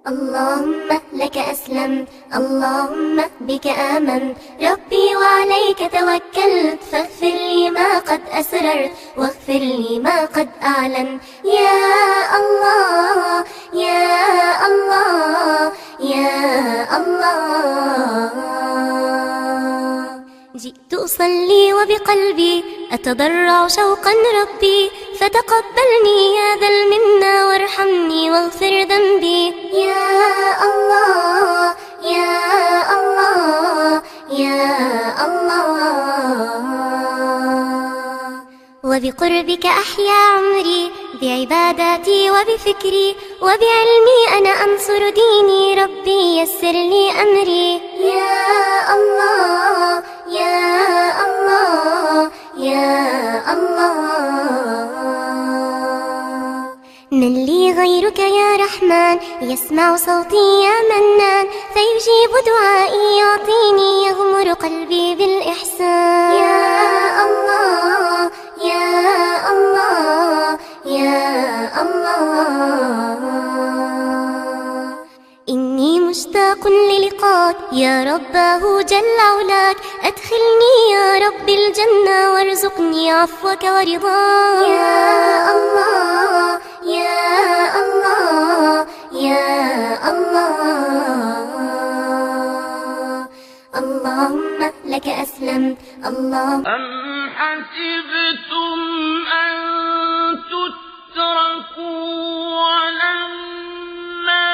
اللهم لك أسلمت، اللهم بك آمنت، ربي وعليك توكلت، فاغفر لي ما قد أسررت واغفر لي ما قد أعلنت. يا الله يا الله يا الله. جئت أصلي وبقلبي أتضرع شوقا ربي، فتقبلني يا ذا المنى وارحمني واغفر ذنبي. يا الله يا الله يا الله. وبقربك أحيا عمري بعباداتي وبفكري وبعلمي أنا أنصر ديني، ربي يسر لي أمري. يا الله يا الله يا الله. من لي غيرك يا رحمن يسمع صوتي يا منان، فيجيب دعائي يعطيني يغمر قلبي بالإحسان. يا الله يا الله يا الله. إني مشتاق للقاك يا رباه جل علاك، أدخلني يا رب الجنة وارزقني عفوك ورضاك. يا الله يا الله يا الله. اللهم لك أسلمت، اللهم. أم حسبتم أن تتركوا ولما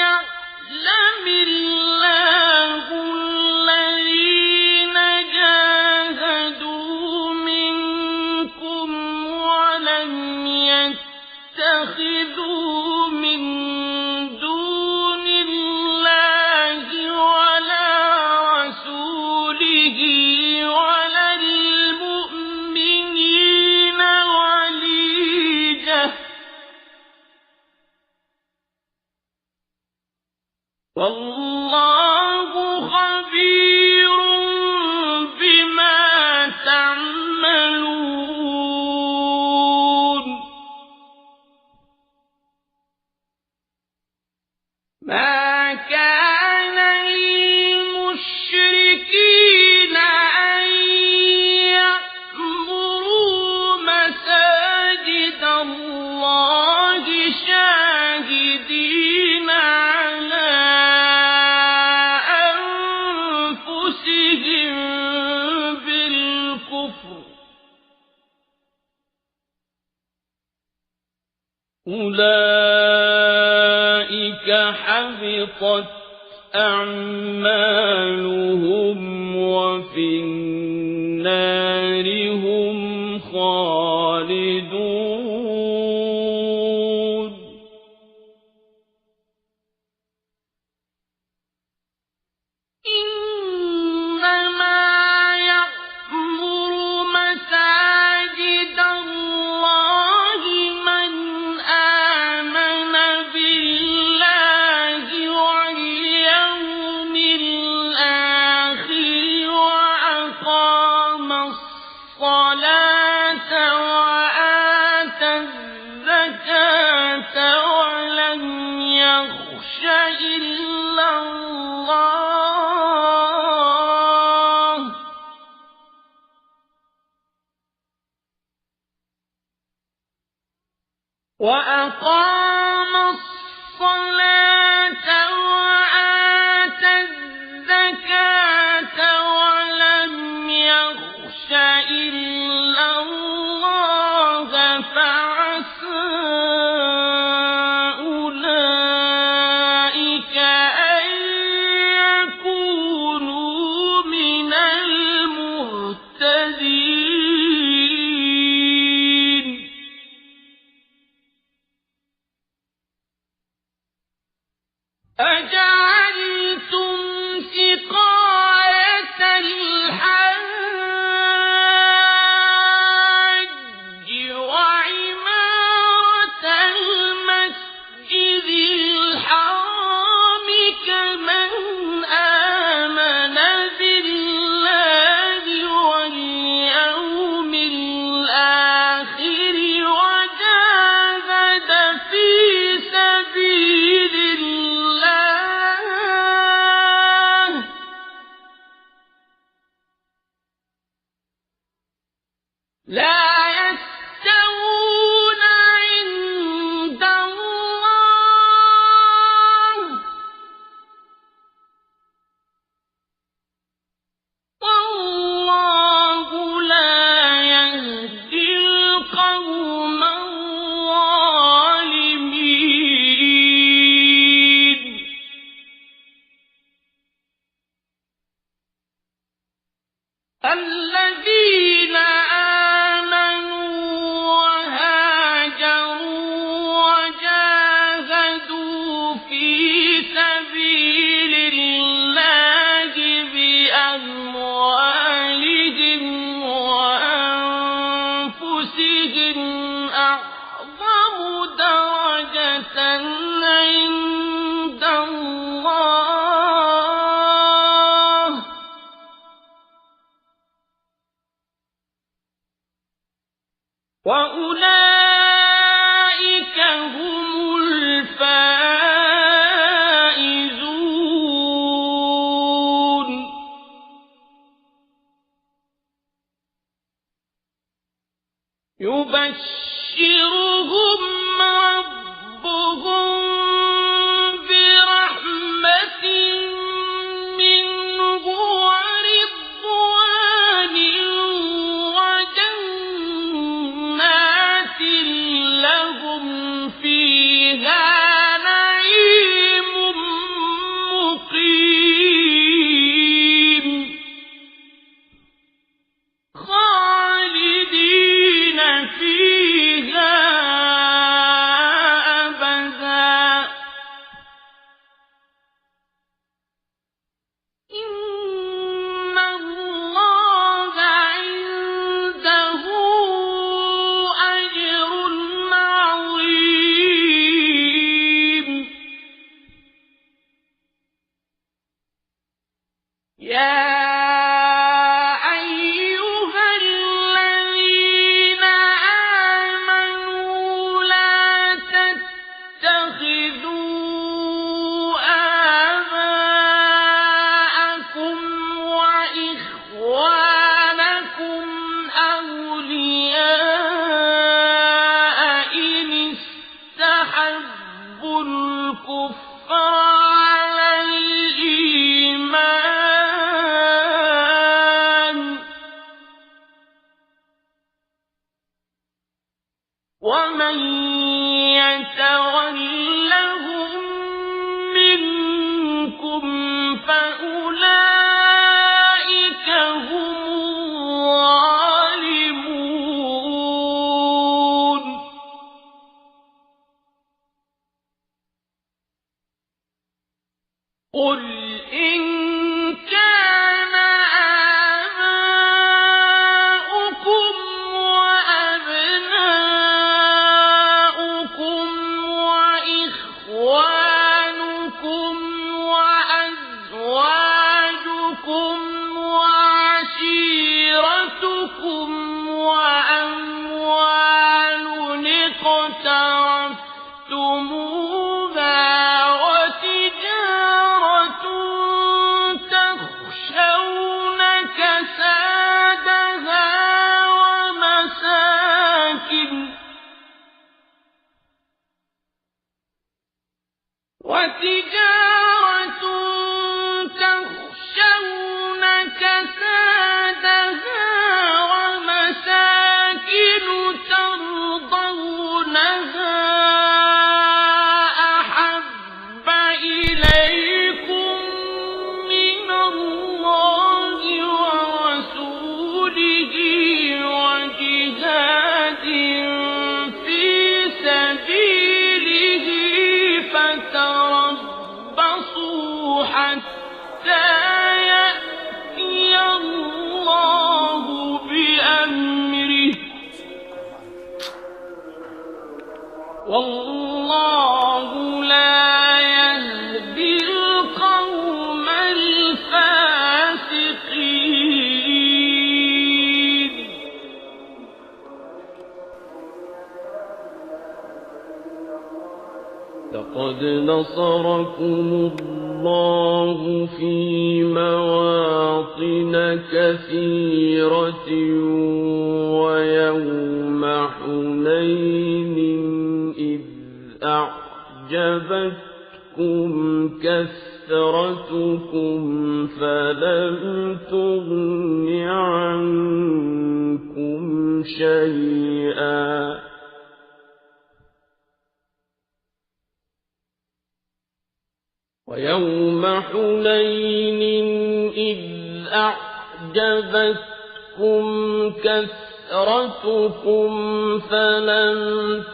يعلم الله الذين جاهدوا منكم ولم يتخذوا من دون الله ولا رسوله ولا المؤمنين وليجة، والله خبير بما تعملون. ما كان للمشركين أن يأمروا مساجد الله شاهدين على أنفسهم بالكفر، أولئك حبطت أعمالهم وفي النار هم خالدون. إنما يأمر مساجد الله من آمن بالله واليوم الآخر وأقام الصلاة وآتى الزكاة ولم يخش إلا الله وأقام الصلاة وآتى الزكاة ولم يخش إلا الله، فعسى أولئك أن يكونوا من المهتدين. أجعلتم سقاية الحاج وعمارة المسجد الحرام كمن آمن بالله واليوم الآخر وجاهد في سبيل الله وأولئك هم الفائزون. يبشرهم ربهم برحمة منه ورضوان وجنات لهم فيها نعيم مقيم خالدين فيها أبدا. إن الله عنده أجر عظيم. يا أيها الذين آمنوا لا تتخذوا آباءكم وإخوانكم أولياء إن استحبوا الكفر على الإيمان ومن يتولهم منكم فأولئك هم الظالمون. قل إن كان آباؤكم وأبناؤكم وإخوانكم وأزواجكم وعشيرتكم وأموال اقترفتموها وتجارة تخشون كسادها ومساكن ترضونها أحب إليكم من الله ورسوله وجهاد في سبيله فتربصوا حتى يأتي الله بأمره والله لا يهدي القوم الفاسقين. لقد نصركم الله في مواطن كثيرة ويوم حنين إذ أعجبتكم كثرتكم فلم تغن عنكم شيئا ويوم حنين إذ أعجبتكم كثرتكم فلم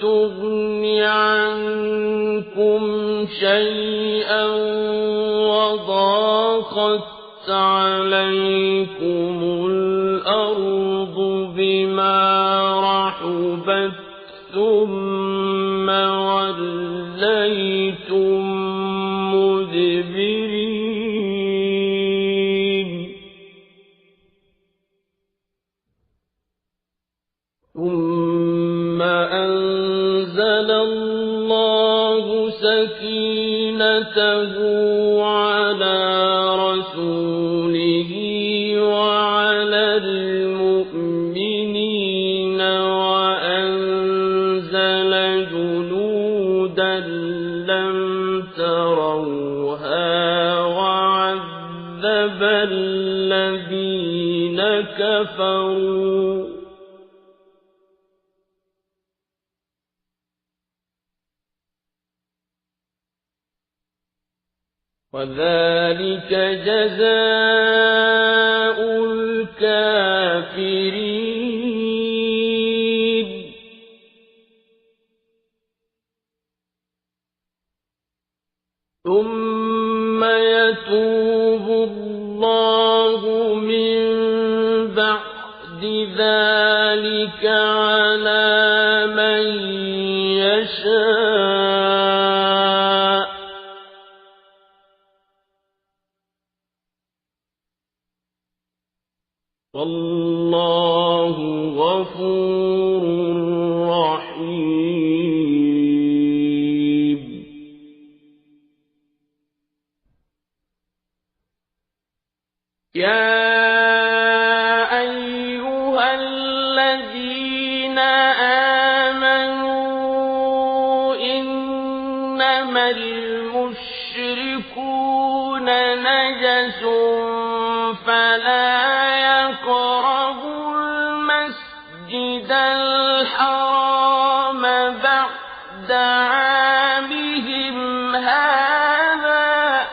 تغن عنكم شيئا وضاقت عليكم الأرض بما رحبت ثم وليتم مدبرين ثم سكينته على رسوله وعلى المؤمنين وأنزل جنودا لم تروها وعذب الذين كفروا وذلك جزاء الكافرين ثم يتوب الله من بعد ذلك على من يشاء والله غفور رحيم يا أيها الذين آمنوا إنما المشركون نجس فلا يقربوا المسجد الحرام بعد عامهم هذا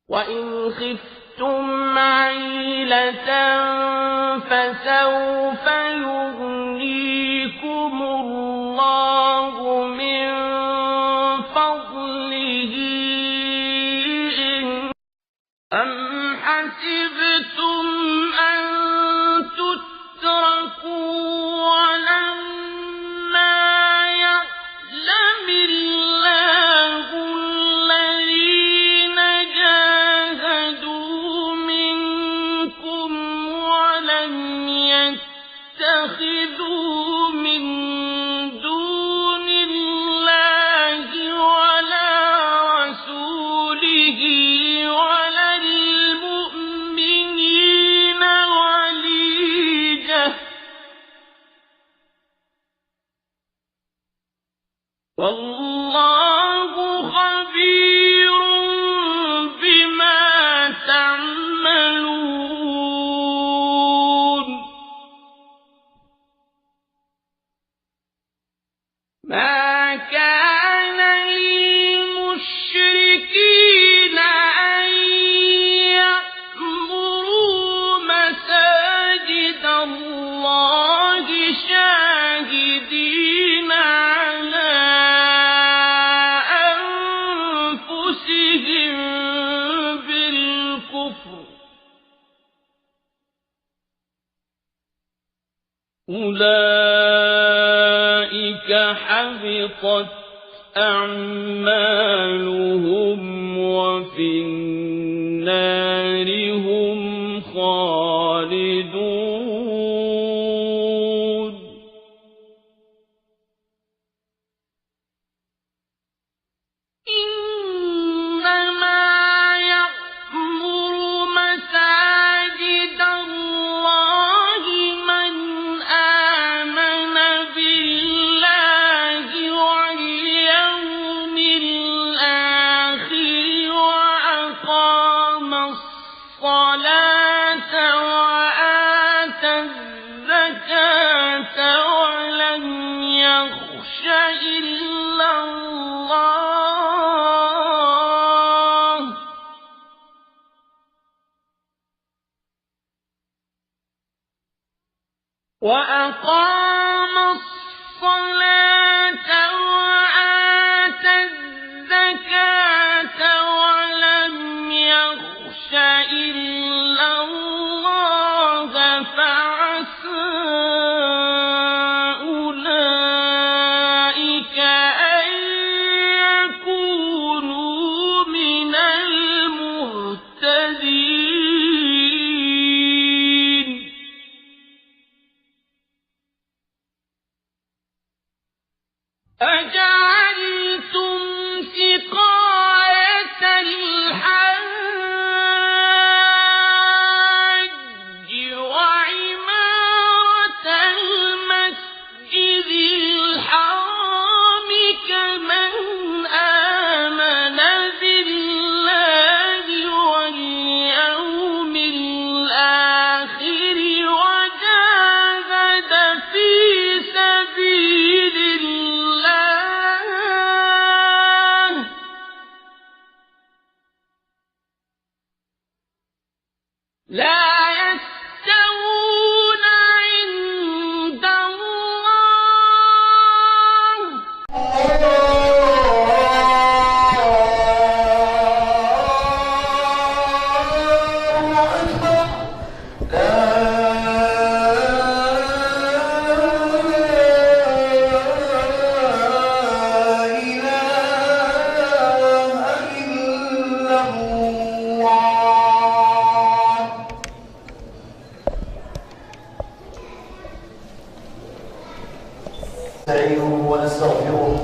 وإن خفتم عيلة فسوف يغنيكم الله من فضله أم حسبتم أن تتركوا ولما يعلم الله الذين جاهدوا منكم ولم يتخذوا من دون الله ولا رسوله ولا المؤمنين وليجة والله خبير بما تعملون ما كان للمشركين أن يأمروا مساجد الله شاهدين على أنفسهم بالكفر أولئك حبطت أعمالهم وفي النار هم خالدون إنما يأمر مساجد الله من آمن بالله واليوم الآخر وأقام الصلاة وآتى الزكاة ولم يخش إلا الله وأقام الصلاة وآتى الزكاة ولم يخش إلا الله فعسى أولئك أن يكونوا من المهتدين. أجعلتم سقاية الحاج وعمارة المسجد الحرام كمن آمن بالله واليوم الآخر وجاهد في سبيل الله لا يستوون عند الله نستعينه ونستغفره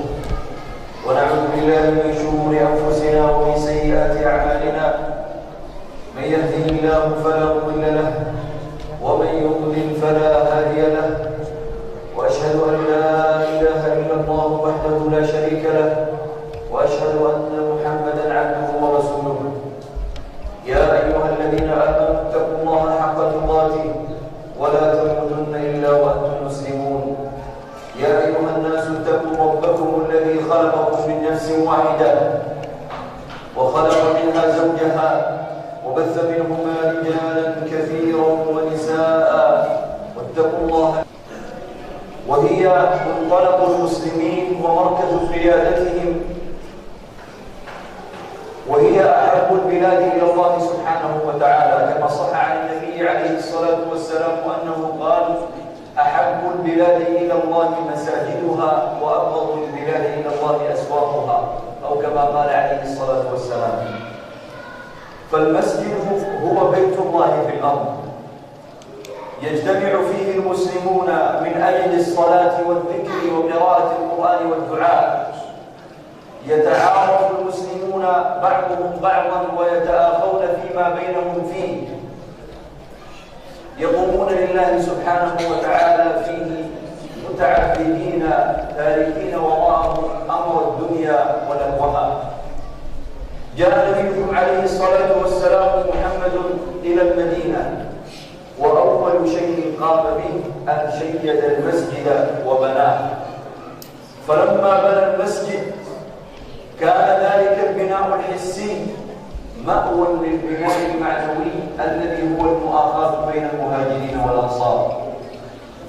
ونعوذ بالله من شرور أنفسنا ومن سيئات أعمالنا من يهده الله فلا مضل له ومن يضلل فلا هادي له وأشهد أن لا إله إلا الله وحده لا شريك له وأشهد أن محمدا عبده ورسوله يا أيها الذين آمنوا اتقوا الله حق تقاته ولا تموتن إلا وأنتم مسلمون يا أيها الناس اتقوا ربكم الذي خلقكم من نفس واحدة وخلق منها زوجها وبث منهما رجالا كثيرا ونساء واتقوا الله وهي منطلق المسلمين ومركز قيادتهم وهي أحب البلاد إلى الله سبحانه وتعالى كما صح عن النبي عليه الصلاة والسلام أنه قال أحب البلاد إلى الله مساجدها وأبغض البلاد إلى الله أسواقها أو كما قال عليه الصلاة والسلام. فالمسجد هو بيت الله في الأرض يجتمع فيه المسلمون من أجل الصلاة والذكر وقراءة القرآن والدعاء يتعارف المسلمون بعضهم بعضا ويتآخون فيما بينهم فيه يقومون لله سبحانه وتعالى فيه متعبدين تاركين وراءهم أمر الدنيا ولهوها. جاء نبيكم عليه الصلاة والسلام محمد إلى المدينة وأول شيء قام به أن شيد المسجد وبناه. فلما بنى المسجد كان ذلك البناء الحسي مأوى للبناء المعنوي الذي هو المؤاخاة بين المهاجرين والأنصار.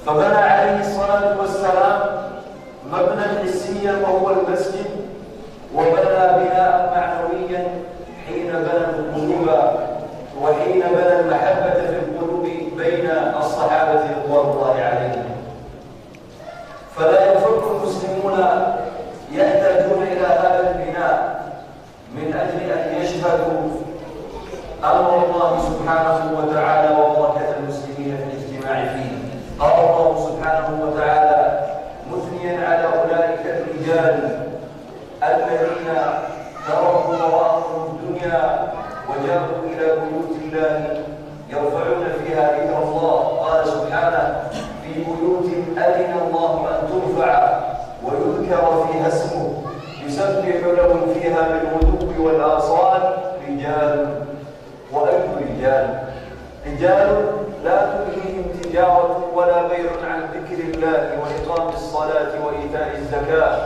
فبنى عليه الصلاة والسلام مبنى حسيا وهو المسجد وبنى بناء معنويا حين بنى القلوب وحين بنى المحبة في القلوب بين الصحابة رضوان الله عليهم. فلا يفرق المسلمون يحتاجون إلى هذا البناء من أجل أن يشهدوا أمر الله سبحانه وتعالى وبركة المسلمين في الاجتماع فيه. قال الله سبحانه وتعالى مثنيا على أولئك الرجال الذين تركوا وراءهم الدنيا وجاءوا إلى بيوت الله يرفعون فيها ذكر الله. قال سبحانه في بيوت أذن الله أن ترفع ويذكر فيها اسمه يسبح له فيها بالغدو والآصال رجال. وأي رجال؟ رجال لا تلهيهم تجارة ولا بيع عن ذكر الله وإقام الصلاة وإيتاء الزكاة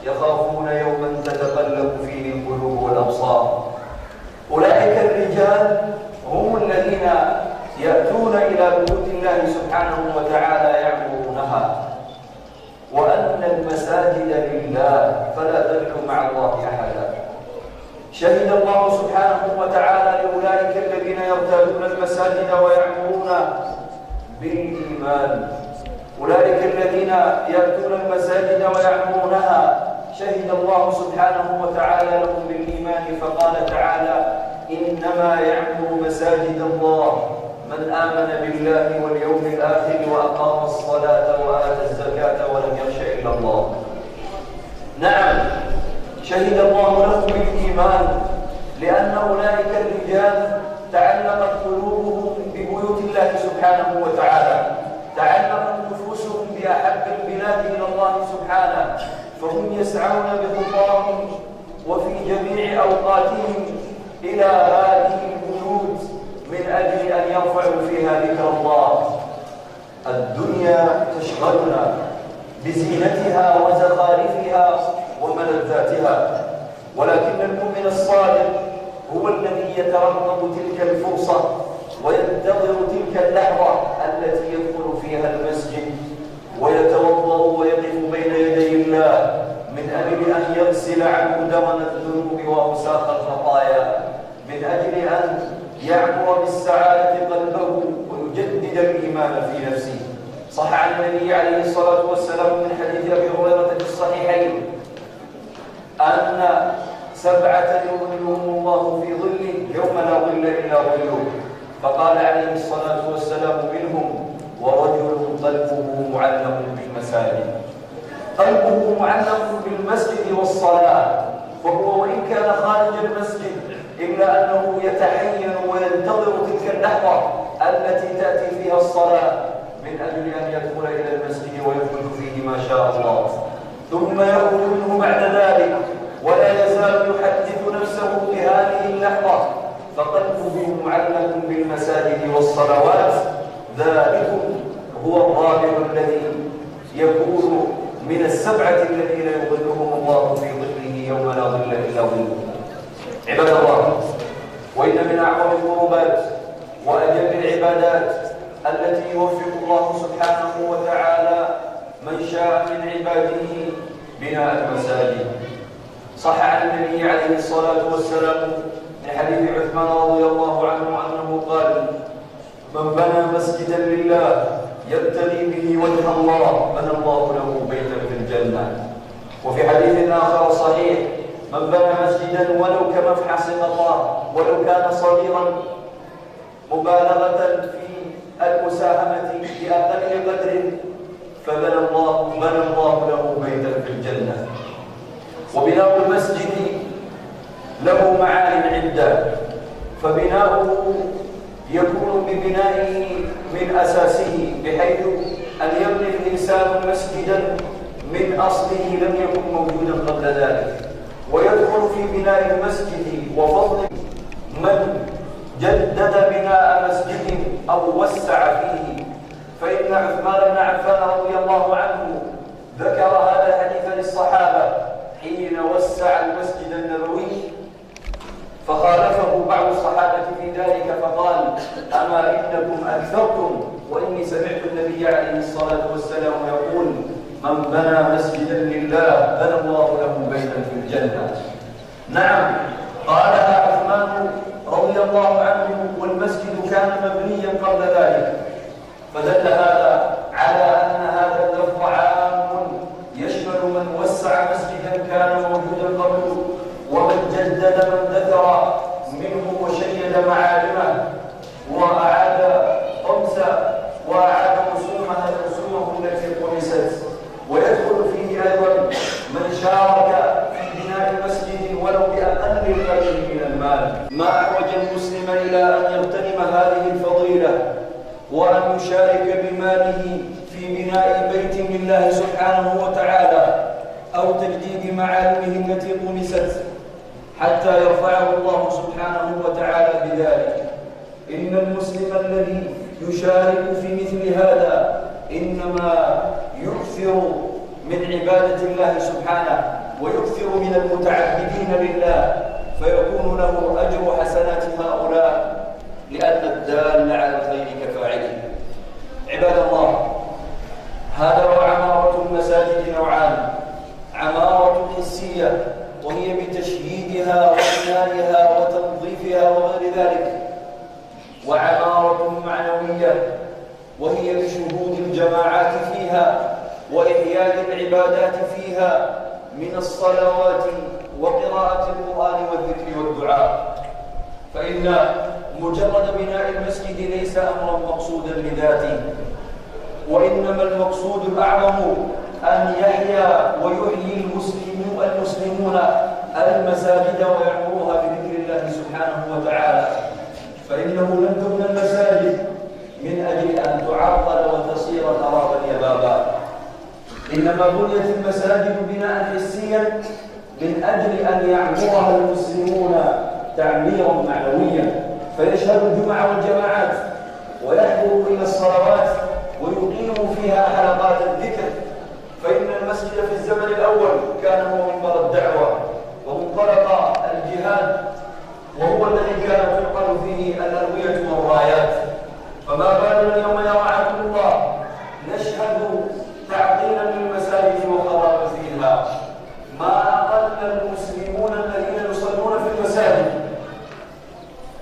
يخافون يوما تتقلب فيه القلوب والأبصار. أولئك الرجال هم الذين يأتون إلى بيوت الله سبحانه وتعالى يعمرونها. وأن المساجد لله فلا تدعوا مع الله أحدا. شهد الله سبحانه وتعالى لأولئك الذين يرتادون المساجد ويعمرون بالإيمان. أولئك الذين يأتون المساجد ويعمرونها شهد الله سبحانه وتعالى لهم بالإيمان فقال تعالى إنما يعمر مساجد الله من آمن بالله واليوم الآخر وأقام الصلاة وآتى الزكاة ولم يخش إلا الله. شهد الله لهم بالإيمان، لأن أولئك الرجال تعلقت قلوبهم ببيوت الله سبحانه وتعالى، تعلقت نفوسهم بأحب البلاد إلى الله سبحانه، فهم يسعون بخطاهم وفي جميع أوقاتهم إلى هذه البيوت من أجل أن يرفعوا فيها ذكر الله. الدنيا تشغلنا بزينتها وزخارفها وملذاتها، ولكن المؤمن الصادق هو الذي يترقب تلك الفرصة وينتظر تلك اللحظة التي يدخل فيها المسجد ويتوضأ ويقف بين يدي الله من أجل أن يغسل عنه دمن الذنوب وأوساخ الخطايا، من أجل أن يعمر بالسعادة قلبه ويجدد الإيمان في نفسه. صح عن النبي عليه الصلاة والسلام من حديث أبي هريرة في الصحيحين أن 7 يظلهم الله في ظله يوم لا ظل إلا ظله، فقال عليه الصلاة والسلام منهم ورجل قلبه معلق بالمساجد. قلبه معلق بالمسجد والصلاة، فهو وإن كان خارج المسجد إلا أنه يتحين وينتظر تلك اللحظة التي تأتي فيها الصلاة من أجل أن يدخل إلى المسجد ويدخل فيه ما شاء الله، ثم يخرج منه بعد ذلك ولا يزال يحدث نفسه بهذه اللحظة، فقلبه معلق بالمساجد والصلوات. ذلكم هو الرابع الذي يكون من 7 الذين يظلهم الله في ظله يوم لا ظل إلا ظله. عباد الله، وإن من أعظم القربات وأجل العبادات التي يوفق الله سبحانه وتعالى من شاء من عباده بناء المساجد. صح عن النبي عليه الصلاة والسلام من حديث عثمان رضي الله عنه أنه قال: من بنى مسجدا لله يبتغي به وجه الله بنى الله له بيتا في الجنة. وفي حديث آخر صحيح: من بنى مسجدا ولو كمفحص قطار ولو كان صغيرا مبالغة في المساهمة بأقل قدر فبنى الله له بيتا في الجنة. وبناء المسجد له معان عدة، فبناؤه يكون ببنائه من أساسه، بحيث أن يبني الإنسان مسجدا من أصله لم يكن موجودا قبل ذلك، ويدخل في بناء المسجد وفضل من جدد بناء مسجد أو وسع فيه. فإن عثمان بن عفان رضي الله عنه ذكر هذا الحديث للصحابة حين وسع المسجد النبوي، فخالفه بعض الصحابة في ذلك فقال: أما إنكم أكثرتم، وإني سمعت النبي عليه الصلاة والسلام يقول: من بنى مسجدا لله بنى الله له بيتا في الجنة. نعم، قالها عثمان رضي الله عنه والمسجد كان مبنيا قبل ذلك، فدل هذا على أن هذا اللفظ عام يشمل من وسع مسجدا كان موجودا قبله، ومن جدد من ذكر منه وشيد معالمه وأعاد خمسة وأعاد رسومه التي طمست. ويدخل فيه أيضا من شارك في بناء المسجد ولو بأقل قدر من المال. ما أحوج المسلم إلى أن يغتنم هذه الفضيلة وأن يشارك بماله في بناء بيت لله سبحانه وتعالى أو تجديد معالمه التي طمست حتى يرفعه الله سبحانه وتعالى بذلك. إن المسلم الذي يشارك في مثل هذا إنما يكثر من عبادة الله سبحانه ويكثر من المتعبدين لله، فيكون له أجر حسنات هؤلاء، لأن الدال على الخير كفاعله. عباد الله، هذا وعمارة المساجد نوعان: عمارة حسية وهي بتشييدها وإنارها وتنظيفها وغير ذلك، وعمارة معنوية وهي بشهود الجماعات فيها وإحياء العبادات فيها من الصلوات وقراءة القرآن والذكر والدعاء. فإن مجرد بناء المسجد ليس أمرا مقصودا لذاته، وإنما المقصود الأعظم أن يحيا ويحيي المسلمون المسلمون المساجد ويعمروها بذكر الله سبحانه وتعالى، فإنه لم تبنى المساجد من أجل أن تعطل وتصير خرابا يبابا، إنما بنيت المساجد بناء حسيا من أجل أن يعمرها المسلمون تعميرا معنويا، فيشهد الجمع والجماعات ويحضر إلى الصلوات ويقيم فيها حلقات الذكر. فإن المسجد في الزمن الأول كان هو منبر الدعوة ومنطلق الجهاد، وهو الذي كانت تنقل فيه الألوية والرايات. فما بالنا اليوم يرعاكم الله نشهد تعطيلا للمساجد وخرابا فيها، ما أقل المسلمون الذين يصلون في المساجد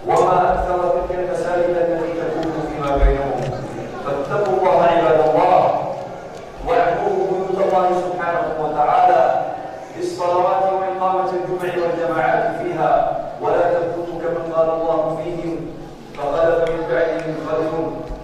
وما أكثر تلك المساجد التي تكون فيما بينهم. فاتقوا الله عباد الله واعبدوا بيوت الله سبحانه وتعالى بالصلوات وإقامة الجمع والجماعات فيها، ولا تكونوا كمن قال الله فيهم فخلف من بعدهم خلف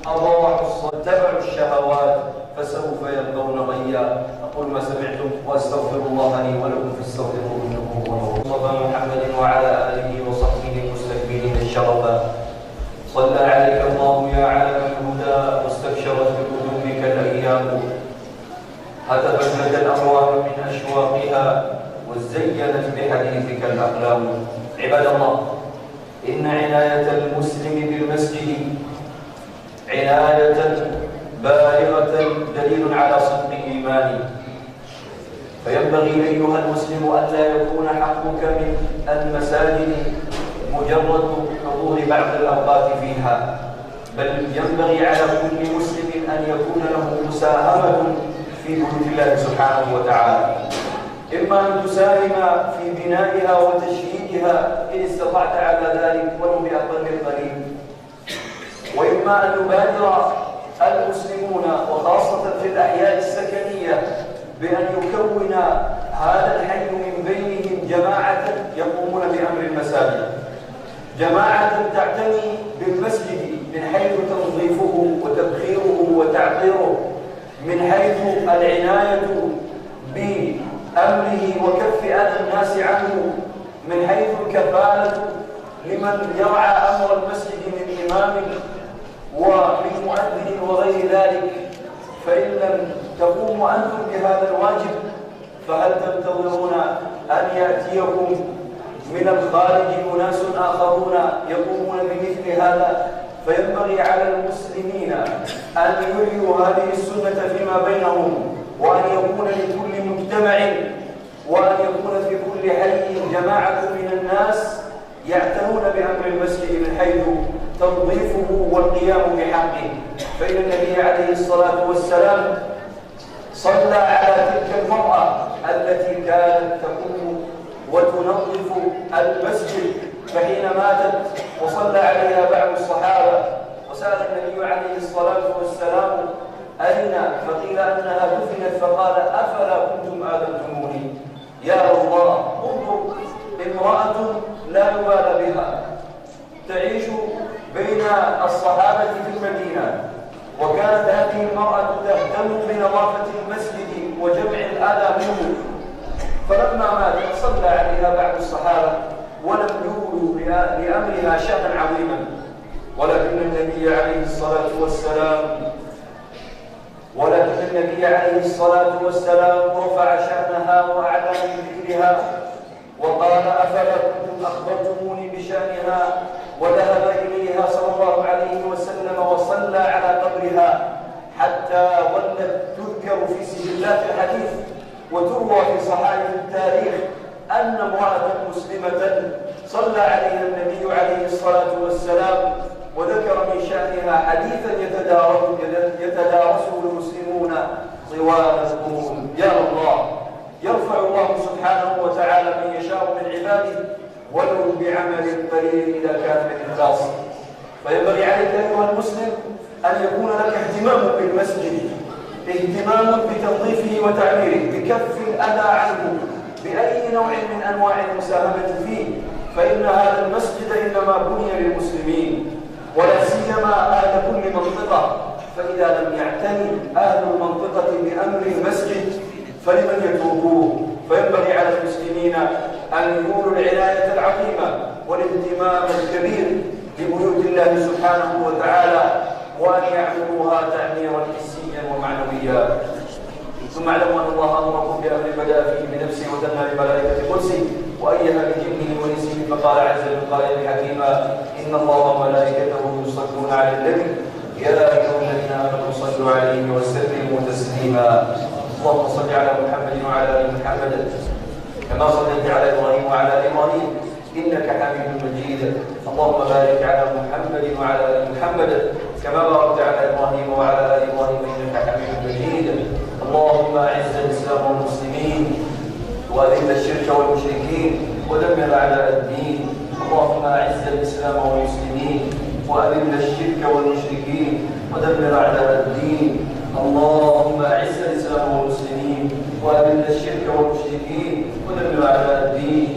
أضاعوا الصلاة واتبعوا الشهوات فسوف يلقون غيا. أقول ما سمعتم وأستغفر الله لي ولكم فاستغفروه إنه هو الغفور. مصطفى محمد وعلى آله وصحبه المستكبرين الشرفا، صلى عليك الله يا علم الهدى واستبشرت بقدومك الأيام، هتفت لك الأرواح من أشواقها وزينت بحديثك الأقلام. عباد الله، إن عناية المسلم بالمسجد عناية بالغة دليل على صدق إيمانه، فينبغي أيها المسلم ألا يكون حقك من المساجد مجرد حضور بعض الأوقات فيها، بل ينبغي على كل مسلم أن يكون له مساهمة في بيوت الله سبحانه وتعالى، إما أن تساهم في بنائها وتشييدها إن استطعت على ذلك ولو بأقل القليل، وإما أن يبادر المسلمون وخاصة في الأحياء السكنية بأن يكون هذا الحي من بينهم جماعة يقومون بأمر المساجد، جماعة تعتني بالمسجد من حيث تنظيفه وتبخيره وتعطيره، من حيث العناية بأمره وكف أذى الناس عنه، من حيث الكفالة لمن يرعى أمر المسجد من إمام ومن مؤذن وغير ذلك. فإن لم تقوموا أنتم بهذا الواجب فهل تنتظرون أن يأتيكم من الخارج أناس آخرون يقومون بمثل هذا؟ فينبغي على المسلمين أن يحيوا هذه السنة فيما بينهم، وأن يكون لكل مجتمع وأن يكون في كل حي جماعة من الناس يعتنون بأمر المسجد من حيث تنظيفه والقيام بحقه. فإن النبي عليه الصلاة والسلام صلى على تلك المرأة التي كانت تقوم وتنظف المسجد، فحين ماتت وصلى عليها بعض الصحابة وسأل النبي عليه الصلاة والسلام أين؟ فقيل أنها دفنت، فقال أفلا كنتم آذنتموني؟ يا الله، انظر امرأة لا يبال بها تعيش بين الصحابة في المدينة، وكانت هذه المرأة تهتم بنظافة المسجد وجمع الأذى منه، فلما ماتت صلى عليها بعض الصحابة ولم يولوا لأمرها شأنا عظيما، ولكن النبي عليه الصلاة والسلام رفع شأنها وأعلى من ذكرها وقال أفلا كنتم أخبرتموني بشأنها، وذهب إليها صلى الله عليه وسلم وصلى على قبرها حتى ظلت تذكر في سجلات الحديث وتروى في صحائف التاريخ أن امرأة مسلمة صلى عليها النبي عليه الصلاة والسلام وذكر من شأنها حديثا يتدارسه المسلمون طوال القرون. يا الله، يرفع الله سبحانه وتعالى من يشاء من عباده ولو بعمل قليل إذا كان بالإخلاص. فينبغي عليك أيها المسلم أن يكون لك اهتمام بالمسجد، اهتمام بتنظيفه وتعميره، بكف الأذى عنه، بأي نوع من أنواع المساهمة فيه، فإن هذا المسجد إنما بني للمسلمين ولا سيما أهل كل منطقة، فإذا لم يعتني أهل المنطقة بأمر المسجد فلمن يتركوه؟ فينبغي على المسلمين المسلمين أن يولوا العناية العظيمة والاهتمام الكبير ببيوت الله سبحانه وتعالى، وأن يعملوها تعميرا حسيا ومعنويا. ثم اعلموا أن الله أمركم بأمر بدأ فيه بنفسه وثنى بملائكة قدسه وأيها بجنه ونسه، فقال عز من قائل حكيما: إن الله وملائكته يصلون على النبي يا أيها الذين آمنوا صلوا عليه وسلموا تسليما. اللهم صل على محمد وعلى آل محمد كما صليت على إبراهيم وعلى آل إبراهيم إنك حميد مجيد. اللهم بارك على محمد وعلى آل محمد كما باركت على إبراهيم وعلى آل إبراهيم إنك حميد مجيد. اللهم أعز الإسلام والمسلمين وأذل الشرك والمشركين ودمر أعداء الدين. اللهم أعز الإسلام والمسلمين وأذل الشرك والمشركين ودمر أعداء الدين. اللهم أعز الإسلام والمسلمين وأذل الشرك والمشركين ودمر أعداء الدين.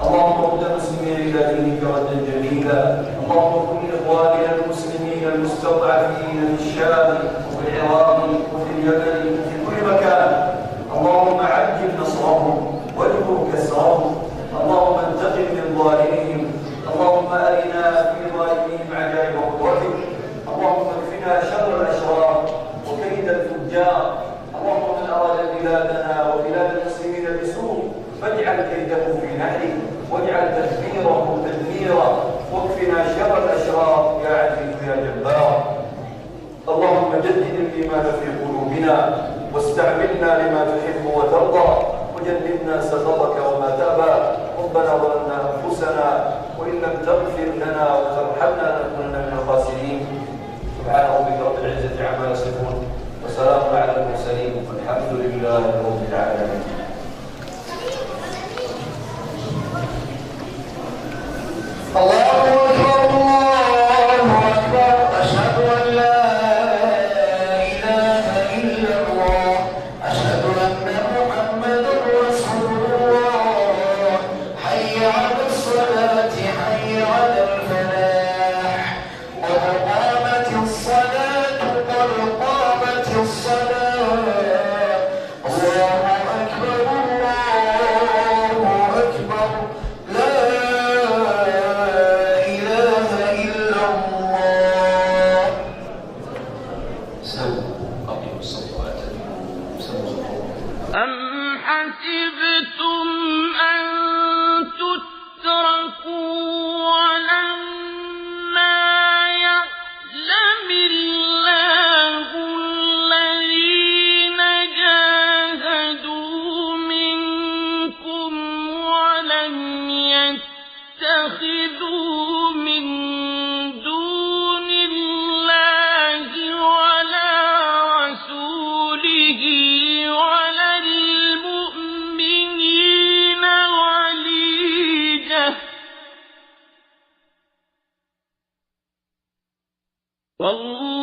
اللهم رد المسلمين إلى دينك ردا جميلا. اللهم كن لإخواننا المسلمين المستضعفين في الشام وفي العراق وفي اليمن وفي كل مكان. اللهم عجل نصرهم واجبر كسرهم. اللهم انتقم من ظالمهم. اللهم أرنا في ظالمهم عجائب قدرتك. اللهم اكفنا شر الأشرار وكيد الفجار. اللهم من أراد بلادنا وبلاد المسلمين بسوء فاجعل كيده في نحره واجعل تدبيره تدميرا واكفنا شر الأشرار يا عزيز يا جبار. اللهم جدد الإيمان في قلوبنا واستعملنا لما تحب وترضى وجنبنا سخطك وما تأبى. ربنا ظلمنا أنفسنا وإن لم تغفر لنا وترحمنا لنكونن من الخاسرين. سبحان ربك رب العزة عما يصفون وسلام على المرسلين والحمد لله رب العالمين. الله أكبر الله أكبر أشهد أن لا إله إلا الله أشهد أن محمدا رسول الله. حي على الصلاة حي على الفلاح قد قامت الصلاة قد قامت الصلاة. الله أكبر الله أكبر لا أم حسبتم أن تتركوا ولما يعلم الله الذين جاهدوا منكم ولم يتخذوا من دون الله ولا رسوله ولا المؤمنين وليجة والله